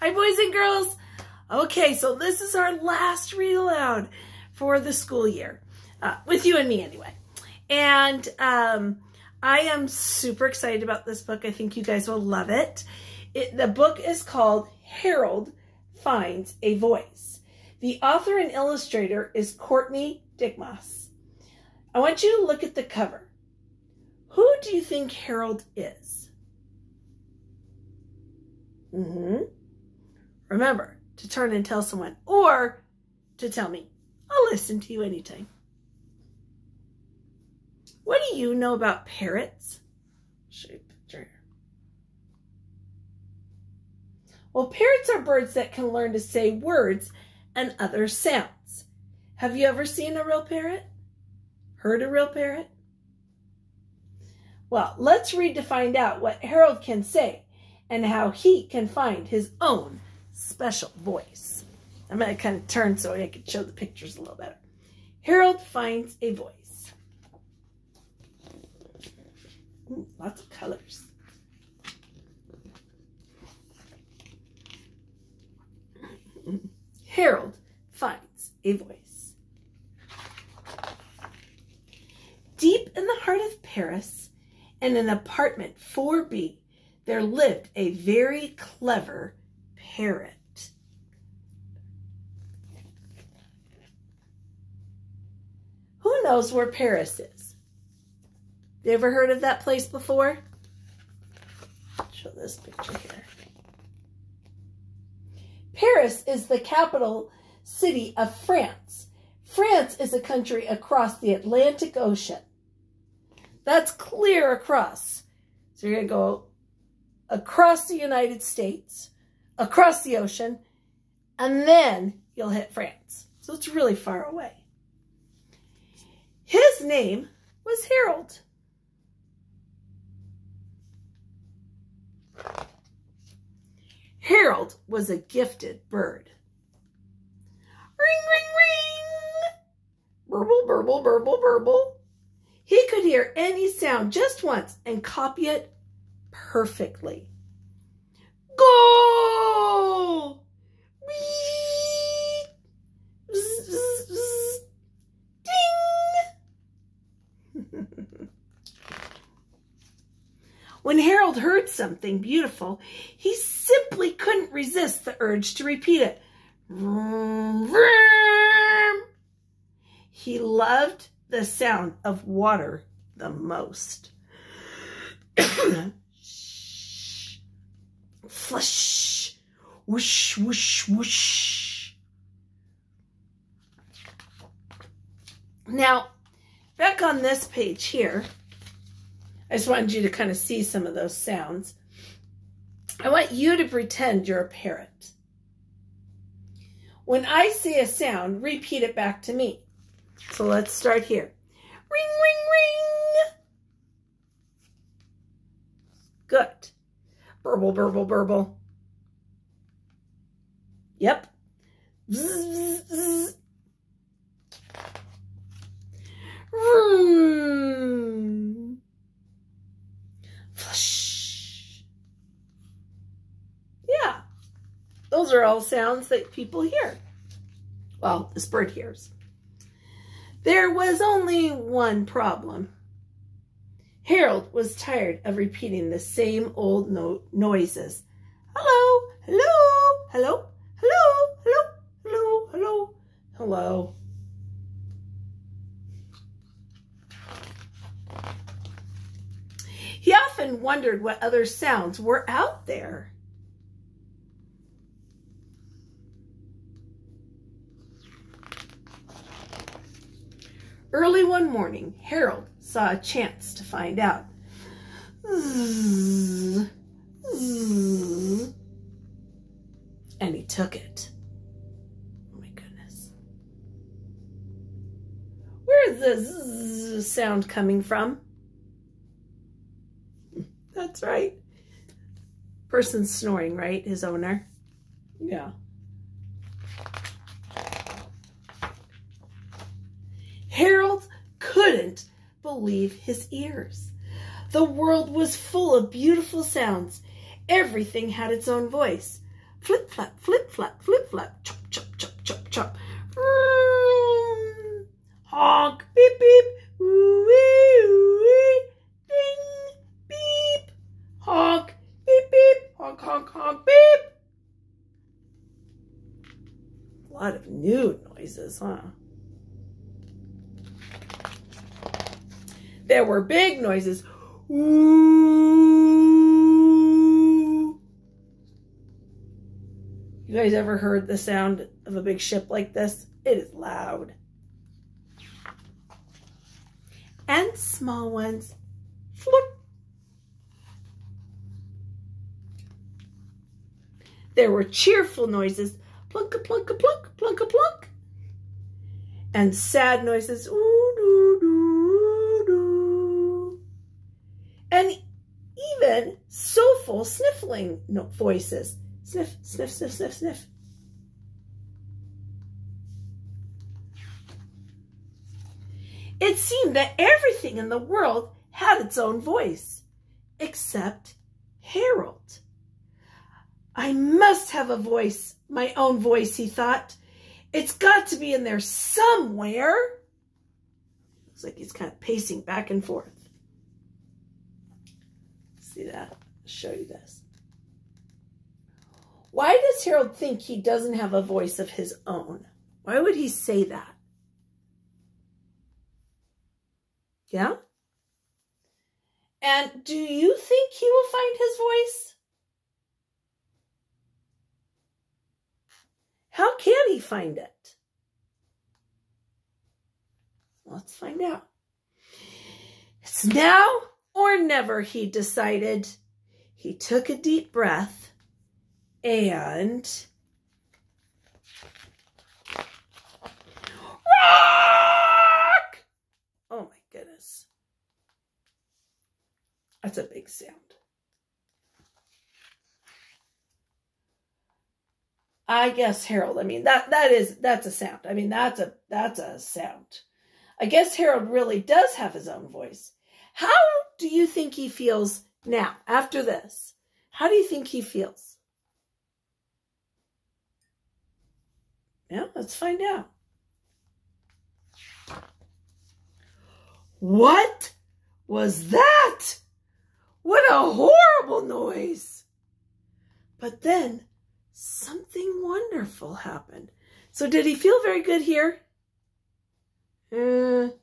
Hi, boys and girls. Okay, so this is our last read aloud for the school year, with you and me anyway. And I am super excited about this book. I think you guys will love it. The book is called Harold Finds a Voice. The author and illustrator is Courtney Dickmas. I want you to look at the cover. Who do you think Harold is? Remember to turn and tell someone, or to tell me. I'll listen to you anytime. What do you know about parrots? Show you a picture here. Well, parrots are birds that can learn to say words and other sounds. Have you ever seen a real parrot? Heard a real parrot? Well, let's read to find out what Harold can say and how he can find his own special voice. I'm going to kind of turn so I can show the pictures a little better. Harold finds a voice. Ooh, lots of colors. Harold finds a voice. Deep in the heart of Paris, in an apartment 4B, there lived a very clever parrot. Who knows where Paris is? You ever heard of that place before? Show this picture here. Paris is the capital city of France. France is a country across the Atlantic Ocean. That's clear across. So you're going to go across the United States, across the ocean, and then you'll hit France. So it's really far away. His name was Harold. Harold was a gifted bird. Ring, ring, ring. Burble, burble, burble, burble. He could hear any sound just once and copy it perfectly. Go! Wee! Bzz, bzz, bzz. Ding! When Harold heard something beautiful, he simply couldn't resist the urge to repeat it. Vroom, vroom. He loved the sound of water the most. Flush, whoosh, whoosh, whoosh. Now, back on this page here, I just wanted you to kind of see some of those sounds. I want you to pretend you're a parrot. When I say a sound, repeat it back to me. So let's start here. Ring, ring, ring. Good. Burble, burble, burble. Yep. Zzz, zzz, zzz. Vroom. Flush. Yeah. Those are all sounds that people hear. Well, this bird hears. There was only one problem. Harold was tired of repeating the same old noises. Hello, hello, hello, hello, hello, hello, hello, hello. He often wondered what other sounds were out there. Early one morning, Harold saw a chance to find out. Zzz, zzz, and he took it. Oh my goodness. Where is the zzz sound coming from? That's right. Person's snoring, right? His owner. Yeah. Harold couldn't believe his ears. The world was full of beautiful sounds. Everything had its own voice. flip, flap, flip, flap, flip, flap, chop, chop, chop, chop, chop. Honk, beep, beep, ooh-wee, ooh-wee, ding, beep, honk, beep, beep, honk, honk, honk, beep. A lot of new noises, huh? There were big noises. Ooh. You guys ever heard the sound of a big ship like this? It is loud. And small ones. Floop. There were cheerful noises. Plunk a plunk a plunk, plunk a plunk. And sad noises. Ooh, doo, doo, doo. And even soulful sniffling voices. Sniff, sniff, sniff, sniff, sniff. It seemed that everything in the world had its own voice, except Harold. I must have a voice, my own voice, he thought. It's got to be in there somewhere. Looks like he's kind of pacing back and forth. See that? I'll show you this. Why does Harold think he doesn't have a voice of his own? Why would he say that? Yeah? And do you think he will find his voice? How can he find it? Let's find out. It's now or never, he decided. He took a deep breath and rock! Oh my goodness. That's a big sound. I guess Harold, I mean, that's a sound. I mean, that's a sound. I guess Harold really does have his own voice. How do you think he feels now, after this? How do you think he feels? Yeah, let's find out. What was that? What a horrible noise. But then something wonderful happened. So did he feel very good here? But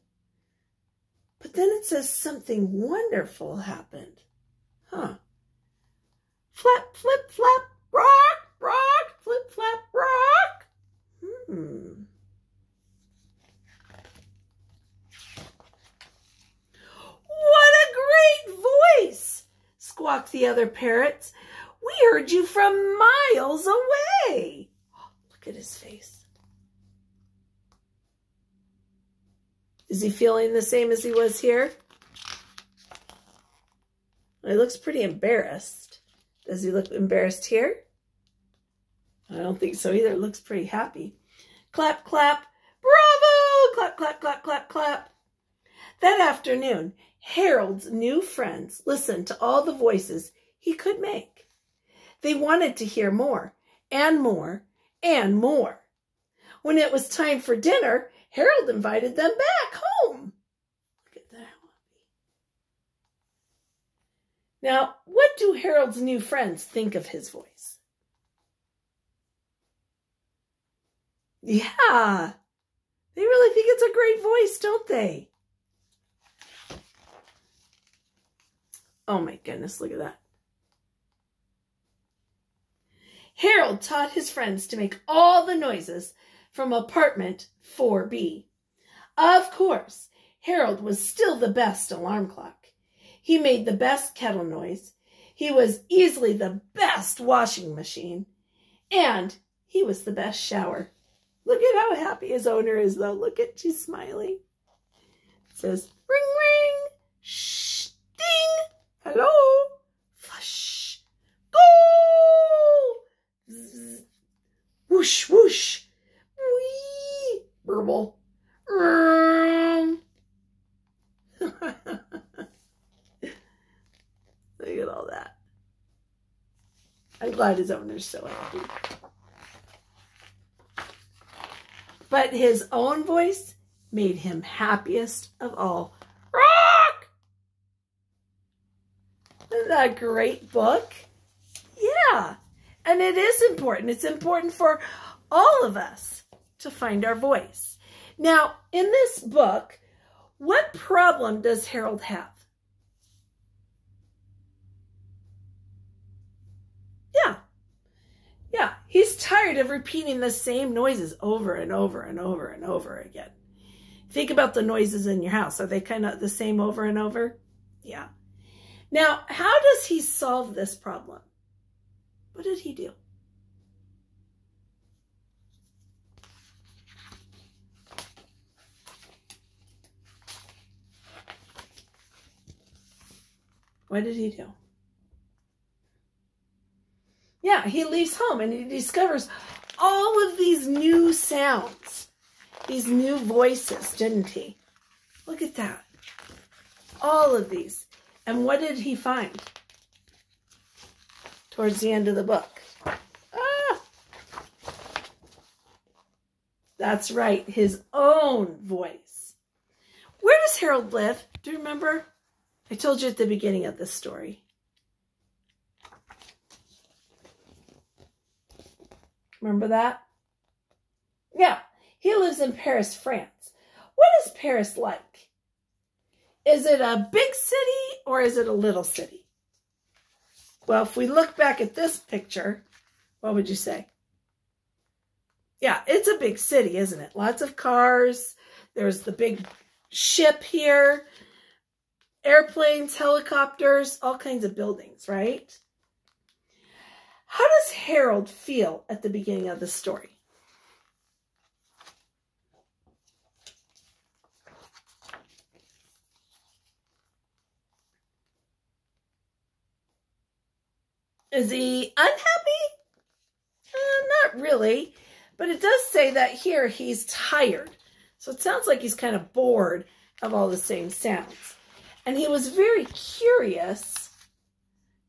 then it says something wonderful happened. Huh. Flap, flip, flap, rock, rock, flip, flap, rock. What a great voice, squawked the other parrots. We heard you from miles away. Oh, look at his face. Is he feeling the same as he was here? He looks pretty embarrassed. Does he look embarrassed here? I don't think so either. It looks pretty happy. Clap, clap. Bravo! Clap, clap, clap, clap, clap. That afternoon, Harold's new friends listened to all the voices he could make. They wanted to hear more and more and more. When it was time for dinner, Harold invited them back home. Look at that. Now, what do Harold's new friends think of his voice? Yeah, they really think it's a great voice, don't they? Oh my goodness, look at that. Harold taught his friends to make all the noises from apartment 4B. Of course, Harold was still the best alarm clock. He made the best kettle noise. He was easily the best washing machine. And he was the best shower. Look at how happy his owner is, though. Look at, she's smiling. It says, ring, ring, shh, ding, hello, flush, go, zzz, whoosh, whoosh, wee, burble, Look at all that. I'm glad his owner's so happy. But his own voice made him happiest of all. Rock! Isn't that a great book? Yeah. And it is important. It's important for all of us to find our voice. Now, in this book, what problem does Harold have? Yeah, he's tired of repeating the same noises over and over and over and over again. Think about the noises in your house. Are they kind of the same over and over? Yeah. Now, how does he solve this problem? What did he do? What did he do? Yeah, he leaves home and he discovers all of these new sounds, these new voices, didn't he? Look at that. All of these. And what did he find towards the end of the book? Ah! That's right, his own voice. Where does Harold live? Do you remember? I told you at the beginning of this story. Remember that? Yeah, he lives in Paris, France. What is Paris like? Is it a big city or is it a little city? Well, if we look back at this picture, what would you say? Yeah, it's a big city, isn't it? Lots of cars. There's the big ship here. Airplanes, helicopters, all kinds of buildings, right? How does Harold feel at the beginning of the story? Is he unhappy? Not really, but it does say that here he's tired. So it sounds like he's kind of bored of all the same sounds. And he was very curious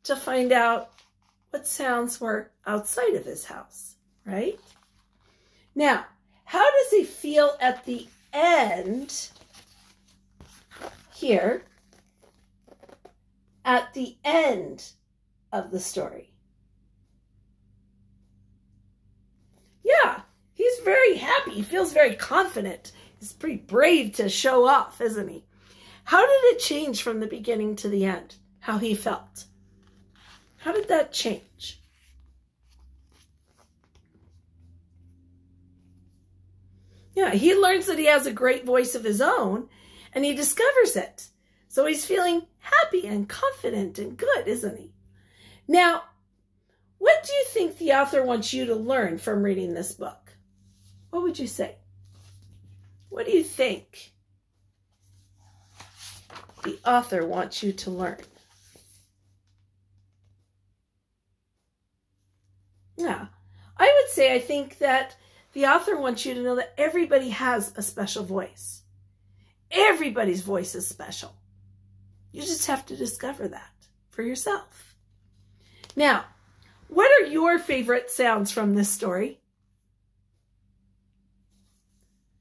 to find out what sounds were outside of his house, right? Now, how does he feel at the end here, at the end of the story? Yeah, he's very happy. He feels very confident. He's pretty brave to show off, isn't he? How did it change from the beginning to the end, how he felt? How did that change? Yeah, he learns that he has a great voice of his own, and he discovers it. So he's feeling happy and confident and good, isn't he? Now, what do you think the author wants you to learn from reading this book? What would you say? What do you think the author wants you to learn? Yeah, I would say I think that the author wants you to know that everybody has a special voice. Everybody's voice is special. You just have to discover that for yourself. Now, what are your favorite sounds from this story?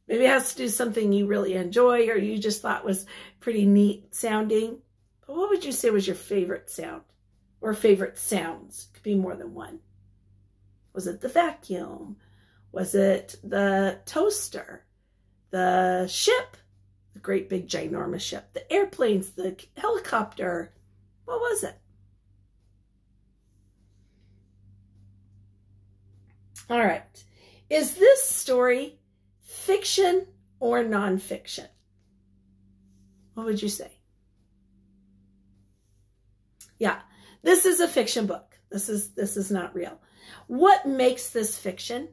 Maybe it has to do with something you really enjoy or you just thought was pretty neat sounding. But what would you say was your favorite sound or favorite sounds? It could be more than one. Was it the vacuum? Was it the toaster? The ship? The great big ginormous ship? The airplanes? The helicopter? What was it? All right. Is this story fiction or nonfiction? What would you say? Yeah, this is a fiction book. This is not real. What makes this fiction?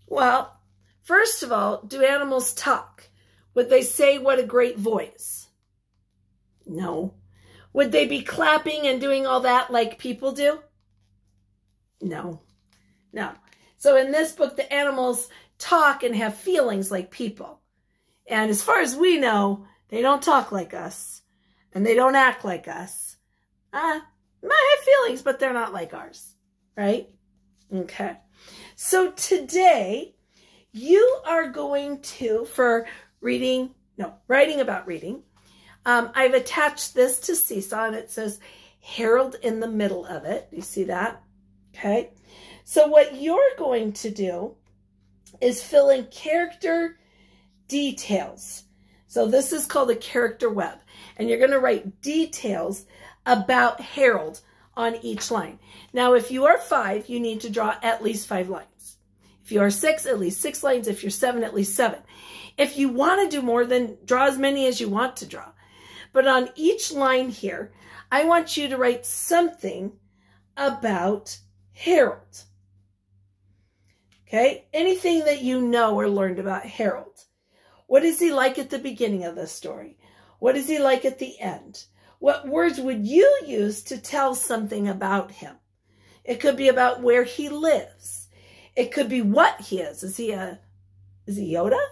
Well, first of all, do animals talk? Would they say what a great voice? No. Would they be clapping and doing all that like people do? No. No. So in this book, the animals talk and have feelings like people. And as far as we know, they don't talk like us and they don't act like us. Might have feelings, but they're not like ours, right? Okay. So today you are going to, for writing about reading, I've attached this to Seesaw and it says Harold in the middle of it. You see that? Okay. So what you're going to do is fill in character details. So this is called a character web. And you're going to write details about Harold on each line. Now, if you are 5, you need to draw at least 5 lines. If you are 6, at least 6 lines. If you're 7, at least 7. If you want to do more, then draw as many as you want to draw. But on each line here, I want you to write something about Harold. Okay? Anything that you know or learned about Harold. What is he like at the beginning of the story? What is he like at the end? What words would you use to tell something about him? It could be about where he lives. It could be what he is. Is he Yoda?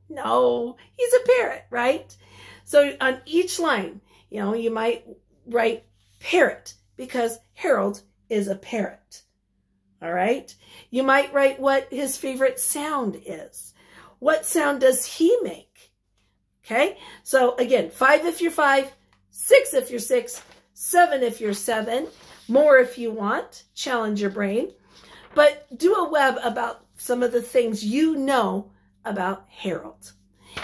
No, he's a parrot, right? So on each line, you might write parrot because Harold is a parrot. All right. You might write what his favorite sound is. What sound does he make? Okay. So again, 5 if you're 5, 6 if you're 6, 7 if you're 7, more if you want. Challenge your brain. But do a web about some of the things you know about Harold.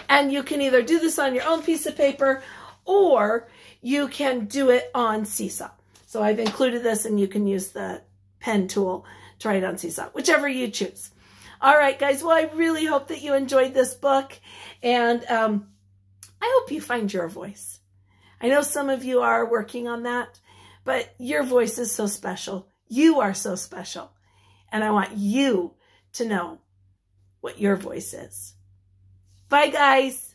And you can either do this on your own piece of paper or you can do it on Seesaw. So I've included this and you can use the pen tool to write on Seesaw, whichever you choose. All right, guys. Well, I really hope that you enjoyed this book. And I hope you find your voice. I know some of you are working on that, but your voice is so special. You are so special. And I want you to know what your voice is. Bye, guys.